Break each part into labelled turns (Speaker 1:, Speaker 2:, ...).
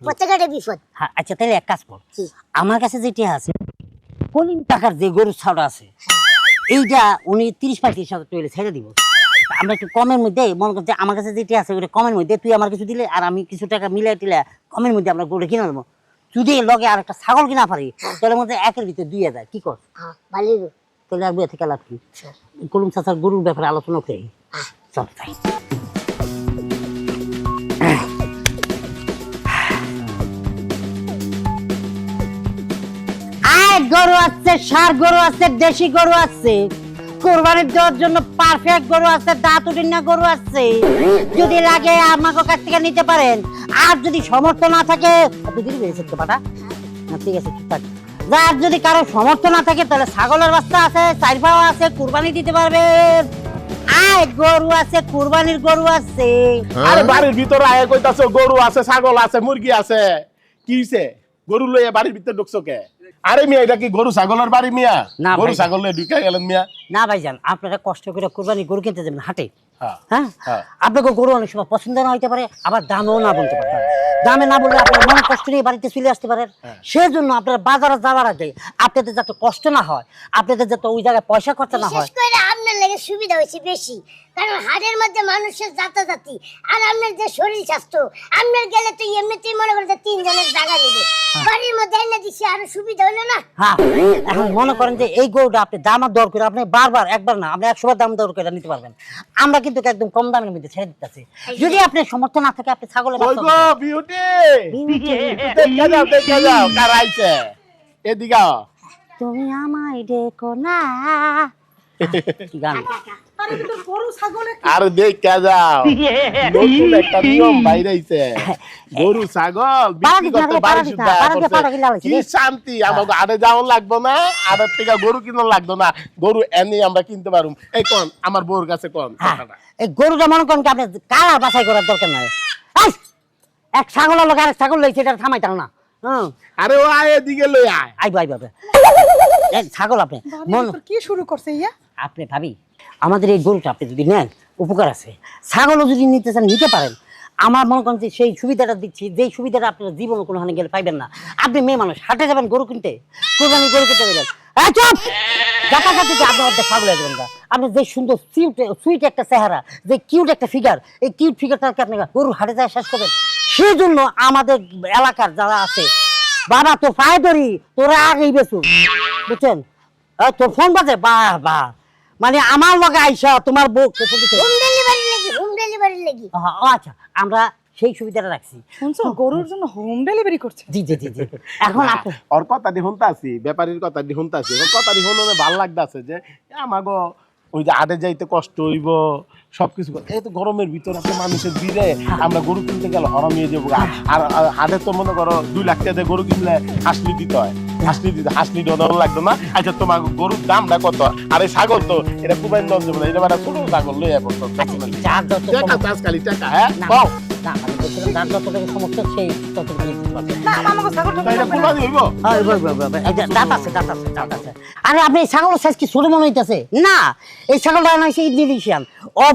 Speaker 1: প্রত্যেকটা বিপদ।
Speaker 2: হ্যাঁ আচ্ছা তাহলে এক কাজ কর, আমার কাছে যেটা আছে কলিম টাকার যে গরুর ছাড়া আছে এইটা উনি 30-35 তৈরি ছেড়ে দিব। আমরা একটু কমের মধ্যে মনে করছি আমার কাছে যেটা আছে ওটা কমের মধ্যে, তুই আমার কিছু দিলে আর আমি কিছু টাকা মিলাই টিলে কমের মধ্যে আমরা গরু কিনে দেবো। যদি লগে আর একটা ছাগল কিনা পারি তাহলে মধ্যে একের ভিতরে 2000, কি কর?
Speaker 1: ভালোই।
Speaker 2: তাহলে আর বইয়ে থেকে লাভ কি? কলম চাচার গরুর ব্যাপারে আলোচনা করি। চল তাই গরু আছে, ষাঁড় গরু আছে, দেশি গরু আছে, কোরবানির দেওয়ার জন্য পারফেক্ট গরু আছে, দাঁত উঠিনা গরু আছে। যদি লাগে আমাকে কাছ থেকে নিতে পারেন, আর যদি সামর্থ্য না থাকে ঠিক আছে ঠিকঠাক। আর যদি কারো সামর্থ্য না থাকে তাহলে ছাগলের বাচ্চা আছে, চার পাওয়া আছে, কুরবানি দিতে পারবেন। আয় গরু আছে, কুরবানির গরু আছে।
Speaker 3: আরে বাড়ির ভিতরে আয় কইতাছো গরু আছে, ছাগল আছে, মুরগি আছে, কি হইছে? গরু লইয়া বাড়ির ভিতরে ঢুকছো কে? আরে মিয়া এটা কি গরু ছাগলের বাড়ি মিয়া?
Speaker 2: না
Speaker 3: গরু
Speaker 2: ভাই।
Speaker 3: ছাগল লইয়া ঢুকা গেলেন মিয়া?
Speaker 2: না ভাইজান, আপনারা কষ্ট করে কুরবানি গরু কিনতে যাবেন হাটে,
Speaker 3: হ্যাঁ
Speaker 2: হ্যাঁ
Speaker 3: হ্যাঁ।
Speaker 2: আপনাকে গরু অনেক সময় পছন্দ না হইতে পারে, আবার দামেও না বলতে পারে। দামে না বললে আপনার মনে কষ্ট নিয়ে বাড়িতে চলে আসতে পারেন। সেজন্য আপনারা বাজারে যাওয়ার আগে আপনাদের যাতে কষ্ট না হয়, আপনাদের যাতে ওই জায়গায় পয়সা খরচা না হয়।
Speaker 1: বিশেষ করে আপনার লাগে সুবিধা হয়েছে বেশি, কারণ হাটের মধ্যে মানুষের যাতাযাতি আর আপনার যে শরীর স্বাস্থ্য, আপনার গেলে তো এমনিতেই মনে করেন যে 3 জনের জায়গা নিবে, বাড়ির মধ্যে এনে দিছি আরো সুবিধা হলো না।
Speaker 2: হ্যাঁ এখন মনে করেন যে এই গরুটা আপনি দাম আর দর করে আপনি বারবার একবার না আপনি 100 বার দাম দর করে নিতে পারবেন। আমরা কিন্তু একদম কম দামের মধ্যে ছেড়ে দিতেছি। যদি আপনি সমর্থ না থাকে আপনি ছাগলের
Speaker 3: কই গো বিউটি, দেখা যাও দেখা যাও কার আইছে এদিকে আও।
Speaker 2: তুমি আমায় ডেকো না। কি গান?
Speaker 4: আরে তোর গরু ছাগলে
Speaker 3: আর দেখা যাও নতুন একটা নিয়ম বাইরে আইছে, গরু ছাগল বিক্রি করতে বাড়ি শুদ্ধ কি শান্তি। আমাকে আরে যাওয়া লাগবে না, আরের থেকে গরু কিনা লাগবে না, গরু এনে আমরা কিনতে পারুম। এই কোন আমার বউর কাছে কোন কথাটা।
Speaker 2: এই গরুটা মনে করেন কি আপনি কালার বাছাই করার দরকার নাই। এই, এক ছাগল লোক আরেক ছাগল লইছে এটা থামাইতাম না।
Speaker 3: আরে ও আয় এদিকে লই আয়।
Speaker 2: আইব আইব এই ছাগল আপনি মন
Speaker 4: তোর কি শুরু করছে ইয়া?
Speaker 2: আপনি ভাবি আমাদের এই গরুটা আপনি যদি নেন উপকার আছে, ছাগলও যদি নিতে চান নিতে পারেন। আমার মনে করেন যে সেই সুবিধাটা দিচ্ছি, যেই সুবিধাটা আপনার জীবনে কোনোখানে গেলে পাইবেন না। আপনি মেয়ে মানুষ হাটে যাবেন গরু কিনতে, কোরবানি গরু কিনতে গেলেন আপনি অর্ধেক ছাগল যাবেন না। আপনি যে সুন্দর সুইট একটা চেহারা, যে কিউট একটা ফিগার, এই কিউট ফিগারটাকে আপনি গরু হাটে যায় শেষ করবেন। সেই জন্য আমাদের এলাকার যারা আছে, বাবা তোর পায়ে ধরি তোরা আগেই বেচুন, বুঝছেন? তোর ফোন বাজে, বাহ বাহ, মানে আমার লগে আইসা তোমার বউ
Speaker 1: হোম ডেলিভারি লাগি, হোম ডেলিভারি লাগি।
Speaker 2: আচ্ছা আমরা সেই সুবিধাটা রাখছি।
Speaker 4: শুনছো গরুর জন্য হোম ডেলিভারি করছে?
Speaker 2: জি জি জি জি। এখন আপনি
Speaker 3: ওর কথা দি শুনতাছি, ব্যাপারীর কথা দি শুনতাছি, ওর কথা দি শুনে ভালো লাগতাছে যে আমাগো ওই যে আড়ে যাইতে কষ্ট হইব সবকিছু। এই তো গরমের ভিতরে আপনি মানুষের ভিড়ে আমরা গরু কিনতে গেলে হরমিয়ে যাবো। আর হাটে তো মনে করো 2 লাখ টাকা দিয়ে গরু কিনলে হাসলি দিতে হয়, হাসলি ডর লাগতো না। আচ্ছা তোমার গরুর দামটা কত? আর এই ছাগল তো এটা কুবাইন দল যাবে না, এটা মানে ছোট ছাগল লই এখন
Speaker 2: যার যত
Speaker 3: টাকা খালি টাকা। হ্যাঁ
Speaker 2: না,
Speaker 3: পাও
Speaker 2: না, আমি বলছিলাম যার যতটুকু সমস্যা সেই ততটুকু নিতে পারবে।
Speaker 4: না আমাকে ছাগল
Speaker 3: এটা কুরবানি হইব।
Speaker 2: দাঁত আছে দাঁত আছে দাঁত আছে। আরে আপনি এই ছাগলের সাইজ কি ছোট মনে হইতেছে? না, এই ছাগলটা হচ্ছে ইন্দোনেশিয়ান,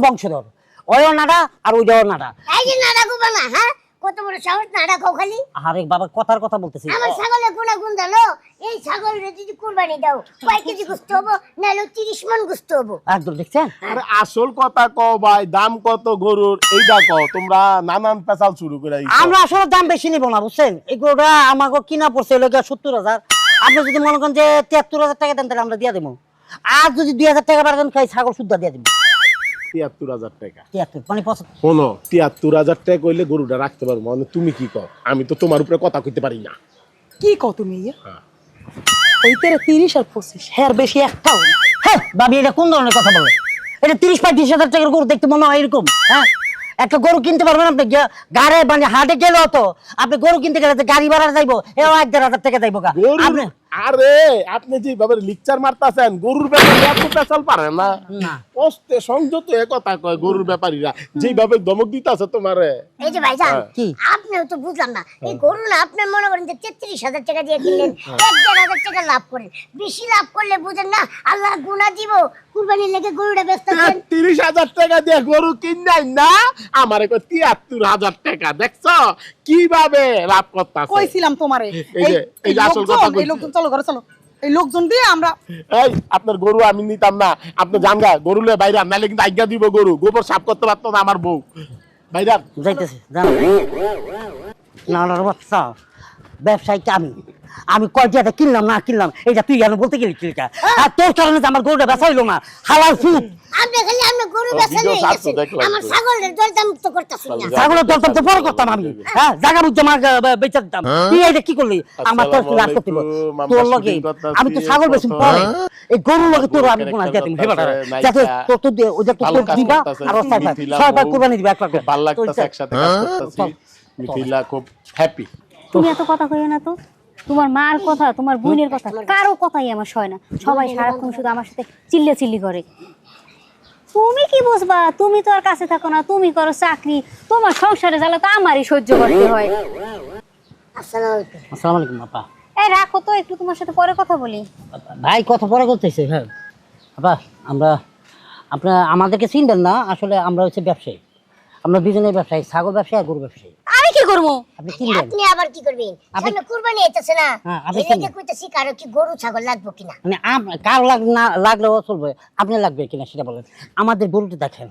Speaker 2: বংশধর, ওইও নাড়া আর ওইটাও নাড়া।
Speaker 1: এই যে নাড়া গোবা না, হ্যাঁ কত বড় সাহস, নাড়া খাও খালি।
Speaker 2: আরে বাবা কথার কথা বলতেছি।
Speaker 1: আমার ছাগলের গুণাগুণ জানো? এই ছাগল যদি কুরবানি দাও কয় কেজি গোশত হবো, নাহলে 30 মণ গোশত হবো।
Speaker 2: একদম দেখছেন?
Speaker 3: আরে আসল কথা কও ভাই, দাম কত গরুর এইটা কও। তোমরা নানান পেশাল শুরু করে দিছো।
Speaker 2: আমরা আসলে দাম বেশি নিব না, বুঝছেন? এই গরুটা আমাকে কিনা পড়ছে হলো 70,000। আপনি যদি মনে করেন যে 73,000 টাকা দেন তাহলে আমরা দিয়ে দেবো। আর যদি 2,000 টাকা বাড়ান খাই ছাগল শুদ্ধ দিয়ে দেবো।
Speaker 3: 73,000 টাকা।
Speaker 2: 73 মানে 75।
Speaker 3: শোনো 73,000 টাকা কইলে গরুটা রাখতে পারবো, মানে তুমি কি কও? আমি তো তোমার উপরে কথা কইতে পারি না।
Speaker 4: কি কত তুমি ইয়া?
Speaker 3: হ্যাঁ।
Speaker 4: ওই তেরে 30 আর 25 হের বেশি একটাও না।
Speaker 2: হ্যাঁ ভাবি এটা কোন ধরনের কথা বলে? এটা 30-35,000 টাকার গরু দেখতে মনে হয় এরকম? হ্যাঁ একটা গরু কিনতে পারবেন আপনি গাড়ে মানে হাটে গেলেও তো আপনি গরু কিনতে গেলে যে গাড়ি ভাড়া যাইবো এও 1,500 টাকা যাইবো।
Speaker 3: গরুর আরে আপনি যেভাবে লিকচার মারতাছেন গরুর ব্যাপারে এত পেছাল পারে না
Speaker 2: না
Speaker 3: অস্তে সংযত এ কথা কয় গরুর ব্যাপারীরা যেভাবে ধমক দিতাছে তোমারে
Speaker 1: এই যে ভাইজান
Speaker 2: কি?
Speaker 1: আপনিও তো বুঝলাম না এই গরু না আপনি মনে করেন যে 33,000 টাকা দিয়ে কিনলেন 1,500 টাকা লাভ করেন বেশি লাভ করলে বুঝেন না আল্লাহ গুনাহ দিব কুরবানির লেগে গরুটা বেচতেছেন
Speaker 3: 30,000 টাকা দিয়ে গরু কিনাই না আমারে কয় 73,000 টাকা দেখছো কিভাবে লাভ করতাছে
Speaker 4: কইছিলাম তোমারে
Speaker 3: এই যে আসল কথা
Speaker 4: এই লোকজন চলো ঘরে চলো এই লোকজন দিয়ে আমরা
Speaker 3: এই আপনার গরু আমি নিতাম না আপনি জানগা গরু লয়ে বাইরে নালে কিন্তু আজ্ঞা দিব গরু গোবর সাফ করতে পারতো না আমার বউ বাইরে
Speaker 2: যাইতেছে জানো না না বাচ্চা ব্যবসায়িক আমি কয়টা কিনলাম না কিনলাম এটা তুই জানো বলতে গেলি কি এটা? আর তোর কারণে তো আমার গরুটা বেচা হইলো না হালাল ফুট
Speaker 1: আপনি খালি আপনি গরু বেচা
Speaker 3: ভিডিও
Speaker 1: নিয়ে
Speaker 3: ছাড়ছো,
Speaker 1: গেছেন
Speaker 3: দেখলাম
Speaker 1: আমার
Speaker 3: তো।
Speaker 1: ছাগলের দরদাম তো করতেছেন না
Speaker 2: ছাগলের দরদাম তো বড় করতাম আমি হ্যাঁ জায়গা বুঝে আমার বেচা দিতাম তুই এটা কি করলি আমার তো লাভ করতে হবে।
Speaker 3: আসসালামু
Speaker 2: তোর
Speaker 3: আলাইকুম,
Speaker 2: লগে
Speaker 3: আমরা
Speaker 2: আমি তো
Speaker 3: শুটিং
Speaker 2: ছাগল বেশি
Speaker 3: করতেছি,
Speaker 2: পরে এই গরুর লগে তোর আমি
Speaker 3: লোকের
Speaker 2: গুণা
Speaker 3: একটা
Speaker 2: দিতাম
Speaker 3: দরকার
Speaker 2: হেবাটা
Speaker 3: আছে,
Speaker 2: যাতে
Speaker 3: নাইকা,
Speaker 2: তোর তো ওইটা তো
Speaker 3: ভালো
Speaker 2: তোর
Speaker 3: কাজ
Speaker 2: দিবা
Speaker 3: করতেছে,
Speaker 2: আর ওস্তাদ
Speaker 3: মিথিলা
Speaker 2: ছয়বার
Speaker 3: খুব
Speaker 2: কুরবানি দিবা এক
Speaker 3: ভাল লাগতেছে একসাথে কাজ করতেছি মিথিলা খুব হ্যাপি
Speaker 5: তুমি এত কথা কইও না তো তোমার মার কথা তোমার বোনের কথা কারো কথাই আমার সয় না সবাই সারাক্ষণ শুধু আমার সাথে চিল্লি করে তুমি কি বুঝবা তুমি তো আর কাছে থাকো না তুমি করো চাকরি তোমার সংসারে জ্বালা তো আমারই সহ্য করতে হয়
Speaker 1: আসসালামু আলাইকুম
Speaker 2: আসসালামু আলাইকুম আপা
Speaker 5: এই রাখো তো একটু তোমার সাথে পরে কথা বলি
Speaker 2: ভাই কথা পরে করতেছে হ্যাঁ আপা আপনারা আমাদেরকে চিনবেন না আসলে আমরা হচ্ছে ব্যবসায়ী আমরা দুজনের ব্যবসায়ী ছাগল ব্যবসায়ী আর গরু ব্যবসায়ী
Speaker 5: আমি কি করবো
Speaker 2: আপনি কিনবেন
Speaker 1: আপনি আবার কি করবেন
Speaker 2: আপনি-
Speaker 1: সামনে কুরবানি আইতাছে না
Speaker 2: হ্যাঁ, আপনি
Speaker 1: এই লেগে
Speaker 2: কিনবেন।
Speaker 1: কইতাছি কারো কি গরু ছাগল লাগবে কিনা
Speaker 2: মানে কার না লাগলেও চলবে আপনি লাগবে কিনা সেটা বলেন আমাদের গরুটা দেখেন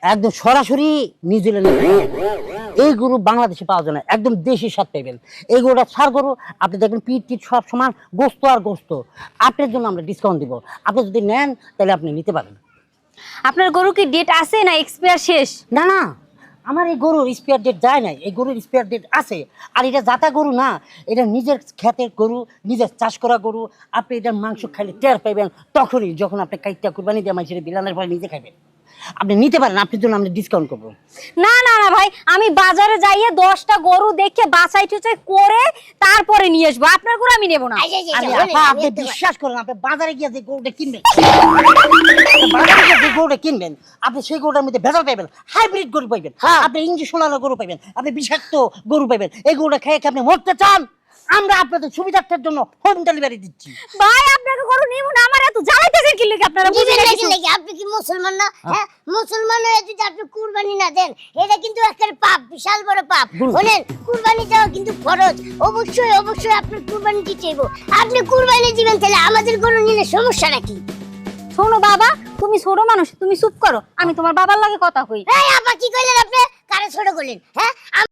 Speaker 2: একদম সরাসরি নিউজিল্যান্ডে এই গরু বাংলাদেশে পাওয়া যায় না একদম দেশি স্বাদ পাইবেন এই গরুটা সার গরু আপনি দেখবেন পিঠ সব সমান গোস্ত আর গোস্ত আপনার জন্য আমরা ডিসকাউন্ট দিব আপনি যদি নেন তাহলে আপনি নিতে পারেন
Speaker 5: আপনার গরু কি ডেট আছে না এক্সপায়ার শেষ
Speaker 2: না না আমার এই গরুর স্পেয়ার ডেট যায় নাই এই গরুর স্পেয়ার ডেট আছে আর এটা জাতা গরু না এটা নিজের ক্ষেতের গরু নিজের চাষ করা গরু আপনি এটার মাংস খাইলে টের পাইবেন তখনই যখন আপনি কাইটটা কুরবানি দিয়ে মানুষের বিলানের পরে নিজে খাইবেন আপনি নিতে পারেন আপনার জন্য আমরা ডিসকাউন্ট করবো
Speaker 5: না না না ভাই আমি বাজারে যাইয়ে 10টা গরু দেখে বাছাই টুচাই করে তারপরে নিয়ে আসবো আপনার গরু আমি নেবো না
Speaker 1: এই যে
Speaker 2: আরে
Speaker 1: বলেন,
Speaker 2: আপা
Speaker 1: আমি
Speaker 2: আপনি
Speaker 1: একটু-
Speaker 2: বিশ্বাস করেন আপনি বাজারে গিয়ে যে গরুটা কিনবেন বাজারে গিয়ে যে গরুটা কিনবেন আপনি সেই গরুটার মধ্যে ভেজাল পাইবেন হাইব্রিড গরু পাইবেন আপনি ইঞ্জেকশন আলা গরু পাইবেন আপনি বিষাক্ত গরু পাইবেন এই গরুটা খেয়ে খেয়ে আপনি মরতে চান আমরা আপনাদের সুবিধার্থের জন্য হোম ডেলিভারি দিচ্ছি
Speaker 5: ভাই আপনাকে গরু নেবো না আমার এত জ্বালাইতেছেন কি লিখে আপনারা বুঝেন
Speaker 1: বুঝেন
Speaker 5: না
Speaker 1: নাকি
Speaker 5: কিছু?
Speaker 1: লাগি আপনি কি মুসলমান না হ্যাঁ মুসলমান হয়ে যদি আপনি কুরবানি না দেন এটা কিন্তু একটা পাপ বিশাল বড় পাপ বলেন কুরবানি দেওয়া কিন্তু ফরজ অবশ্যই অবশ্যই আপনি কুরবানি দিতে হইব আপনি কুরবানি দিবেন তাহলে আমাদের গরু নিলে সমস্যা নাকি
Speaker 5: শোনো বাবা তুমি ছোট মানুষ তুমি চুপ করো আমি তোমার বাবার লাগে কথা কই
Speaker 1: এই আপা কি কইলেন আপনি কারে ছোট করলেন হ্যাঁ